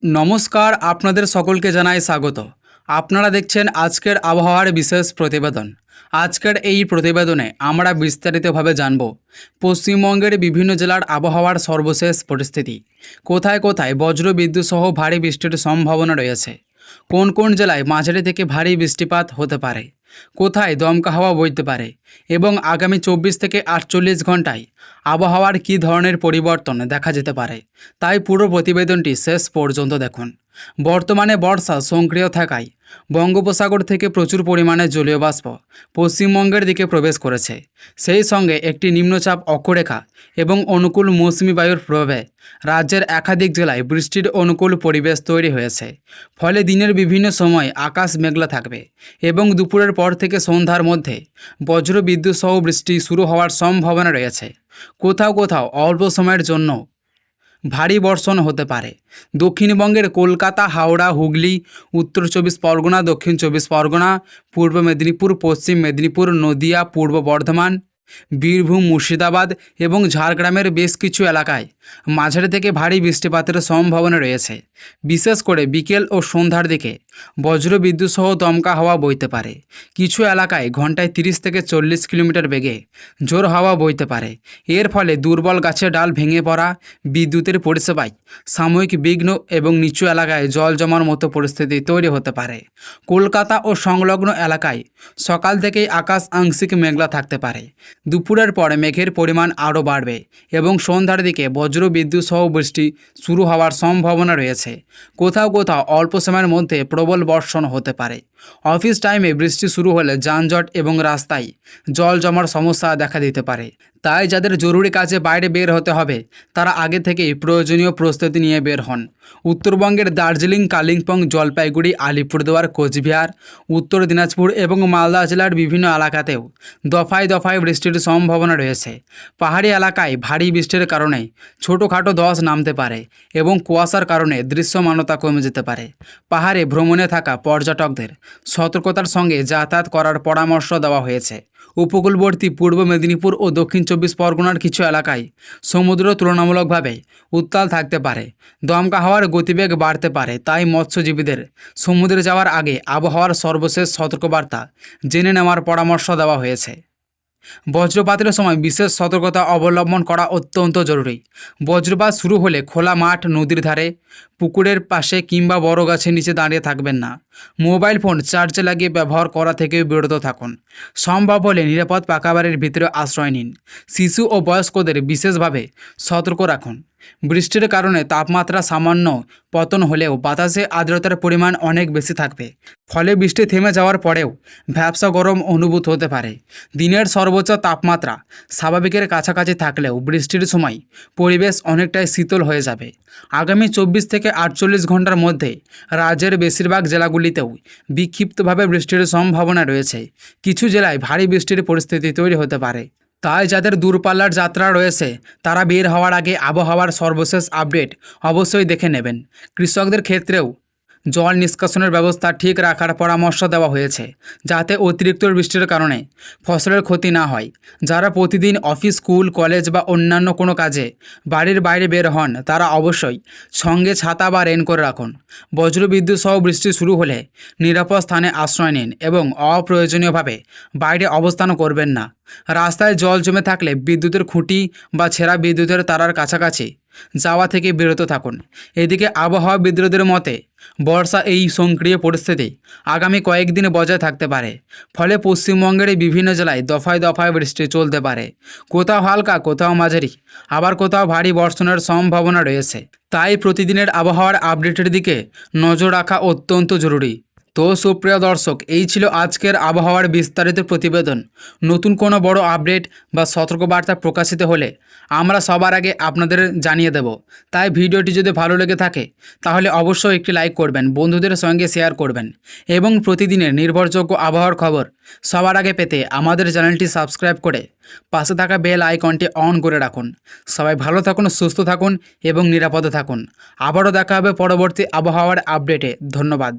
নমস্কার, আপনাদের সকলকে জানাই স্বাগত। আপনারা দেখছেন আজকের আবহাওয়ার বিশেষ প্রতিবেদন। আজকের এই প্রতিবেদনে আমরা বিস্তারিতভাবে জানব পশ্চিমবঙ্গের বিভিন্ন জেলার আবহাওয়ার সর্বশেষ পরিস্থিতি, কোথায় কোথায় বজ্রবিদ্যুৎ সহ ভারী বৃষ্টির সম্ভাবনা রয়েছে, কোন কোন জেলায় মাঝারি থেকে ভারী বৃষ্টিপাত হতে পারে, কোথায় দমকা হাওয়া বইতে পারে এবং আগামী 24 থেকে 48 ঘন্টায় আবহাওয়ার কী ধরনের পরিবর্তন দেখা যেতে পারে। তাই পুরো প্রতিবেদনটি শেষ পর্যন্ত দেখুন। বর্তমানে বর্ষা সক্রিয় থাকায় বঙ্গোপসাগর থেকে প্রচুর পরিমাণে জলীয় বাষ্প পশ্চিমবঙ্গের দিকে প্রবেশ করেছে। সেই সঙ্গে একটি নিম্নচাপ অক্ষরেখা এবং অনুকূল মৌসুমি বায়ুর প্রভাবে রাজ্যের একাধিক জেলায় বৃষ্টির অনুকূল পরিবেশ তৈরি হয়েছে। ফলে দিনের বিভিন্ন সময় আকাশ মেঘলা থাকবে এবং দুপুরের পর থেকে সন্ধ্যার মধ্যে বজ্রবিদ্যুৎ সহ বৃষ্টি শুরু হওয়ার সম্ভাবনা রয়েছে। কোথাও কোথাও অল্প সময়ের জন্য ভারী বর্ষণ হতে পারে। দক্ষিণবঙ্গের কলকাতা, হাওড়া, হুগলি, উত্তর 24 পরগনা, দক্ষিণ 24 পরগনা, পূর্ব মেদিনীপুর, পশ্চিম মেদিনীপুর, নদিয়া, পূর্ব বর্ধমান, বীরভূম, মুর্শিদাবাদ এবং ঝাড়গ্রামের বেশ কিছু এলাকায় মাঝারি থেকে ভারী বৃষ্টিপাতের সম্ভাবনা রয়েছে। বিশেষ করে বিকেল ও সন্ধ্যার দিকে বজ্রবিদ্যুৎ সহ দমকা হাওয়া বইতে পারে। কিছু এলাকায় ঘন্টায় 30 থেকে 40 কিলোমিটার বেগে জোর হাওয়া বইতে পারে। এর ফলে দুর্বল গাছের ডাল ভেঙে পড়া, বিদ্যুতের পরিষেবায় সাময়িক বিঘ্ন এবং নিচু এলাকায় জল জমার মতো পরিস্থিতি তৈরি হতে পারে। কলকাতা ও সংলগ্ন এলাকায় সকাল থেকেই আকাশ আংশিক মেঘলা থাকতে পারে। দুপুরের পরে মেঘের পরিমাণ আরও বাড়বে এবং সন্ধ্যার দিকে বজ্রবিদ্যুৎ সহ বৃষ্টি শুরু হওয়ার সম্ভাবনা রয়েছে। কোথাও কোথাও অল্প সময়ের মধ্যে প্রবল বর্ষণ হতে পারে। অফিস টাইমে বৃষ্টি শুরু হলে যানজট এবং রাস্তায় জল জমার সমস্যা দেখা দিতে পারে। তাই যাদের জরুরি কাজে বাইরে বের হতে হবে তারা আগে থেকেই প্রয়োজনীয় প্রস্তুতি নিয়ে বের হন। উত্তরবঙ্গের দার্জিলিং, কালিম্পং, জলপাইগুড়ি, আলিপুরদুয়ার, কোচবিহার, উত্তর দিনাজপুর এবং মালদা জেলার বিভিন্ন এলাকাতেও দফায় দফায় বৃষ্টির সম্ভাবনা রয়েছে। পাহাড়ি এলাকায় ভারী বৃষ্টির কারণে ছোটোখাটো ধস নামতে পারে এবং কুয়াশার কারণে দৃশ্যমানতা কমে যেতে পারে। পাহাড়ে ভ্রমণে থাকা পর্যটকদের সতর্কতার সঙ্গে যাতায়াত করার পরামর্শ দেওয়া হয়েছে। উপকূলবর্তী পূর্ব মেদিনীপুর ও দক্ষিণ 24 পরগনার কিছু এলাকায় সমুদ্র তুলনামূলকভাবে উত্তাল থাকতে পারে। দমকা হাওয়ার গতিবেগ বাড়তে পারে। তাই মৎস্যজীবীদের সমুদ্রে যাওয়ার আগে আবহাওয়ার সর্বশেষ সতর্কবার্তা জেনে নেওয়ার পরামর্শ দেওয়া হয়েছে। বজ্রপাতের সময় বিশেষ সতর্কতা অবলম্বন করা অত্যন্ত জরুরি। বজ্রপাত শুরু হলে খোলা মাঠ, নদীর ধারে, পুকুরের পাশে কিংবা বড় গাছের নিচে দাঁড়িয়ে থাকবেন না। মোবাইল ফোন চার্জে লাগিয়ে ব্যবহার করা থেকেও বিরত থাকুন। সম্ভব হলে নিরাপদ পাকা বাড়ির ভিতরে আশ্রয় নিন। শিশু ও বয়স্কদের বিশেষভাবে সতর্ক রাখুন। বৃষ্টির কারণে তাপমাত্রা সামান্য পতন হলেও বাতাসে আর্দ্রতার পরিমাণ অনেক বেশি থাকবে। ফলে বৃষ্টি থেমে যাওয়ার পরেও ভ্যাপসা গরম অনুভূত হতে পারে। দিনের সর্বোচ্চ তাপমাত্রা স্বাভাবিকের কাছাকাছি থাকলেও বৃষ্টির সময় পরিবেশ অনেকটাই শীতল হয়ে যাবে। আগামী 24 থেকে 48 ঘন্টার মধ্যে রাজ্যের বেশিরভাগ জেলাগুলিতেও বিক্ষিপ্তভাবে বৃষ্টির সম্ভাবনা রয়েছে। কিছু জেলায় ভারী বৃষ্টির পরিস্থিতি তৈরি হতে পারে। তাই যাদের দূরপাল্লার যাত্রা রয়েছে তারা বের হওয়ার আগে আবহাওয়ার সর্বশেষ আপডেট অবশ্যই দেখে নেবেন। কৃষকদের ক্ষেত্রেও জল নিষ্কাশনের ব্যবস্থা ঠিক রাখার পরামর্শ দেওয়া হয়েছে যাতে অতিরিক্ত বৃষ্টির কারণে ফসলের ক্ষতি না হয়। যারা প্রতিদিন অফিস, স্কুল, কলেজ বা অন্যান্য কোনো কাজে বাড়ির বাইরে বের হন তারা অবশ্যই সঙ্গে ছাতা বা রেন করে রাখুন। বজ্রবিদ্যুৎ সহ বৃষ্টি শুরু হলে নিরাপদ স্থানে আশ্রয় নিন এবং অপ্রয়োজনীয়ভাবে বাইরে অবস্থান করবেন না। রাস্তায় জল জমে থাকলে বিদ্যুতের খুঁটি বা ছেঁড়া বিদ্যুতের তারার কাছাকাছি যাওয়া থেকে বিরত থাকুন। এদিকে আবহাওয়াবিদদের মতে বর্ষা এই সক্রিয় পরিস্থিতি আগামী কয়েকদিন বজায় থাকতে পারে। ফলে পশ্চিমবঙ্গের এই বিভিন্ন জেলায় দফায় দফায় বৃষ্টি চলতে পারে। কোথাও হালকা, কোথাও মাঝারি, আবার কোথাও ভারী বর্ষণের সম্ভাবনা রয়েছে। তাই প্রতিদিনের আবহাওয়ার আপডেটের দিকে নজর রাখা অত্যন্ত জরুরি। তো সুপ্রিয় দর্শক, এই ছিল আজকের আবহাওয়ার বিস্তারিত প্রতিবেদন। নতুন কোনো বড় আপডেট বা সতর্কবার্তা প্রকাশিত হলে আমরা সবার আগে আপনাদের জানিয়ে দেব। তাই ভিডিওটি যদি ভালো লেগে থাকে তাহলে অবশ্যই একটি লাইক করবেন, বন্ধুদের সঙ্গে শেয়ার করবেন এবং প্রতিদিনের নির্ভরযোগ্য আবহাওয়ার খবর সবার আগে পেতে আমাদের চ্যানেলটি সাবস্ক্রাইব করে পাশে থাকা বেল আইকনটি অন করে রাখুন। সবাই ভালো থাকুন, সুস্থ থাকুন এবং নিরাপদে থাকুন। আবারও দেখা হবে পরবর্তী আবহাওয়ার আপডেটে। ধন্যবাদ।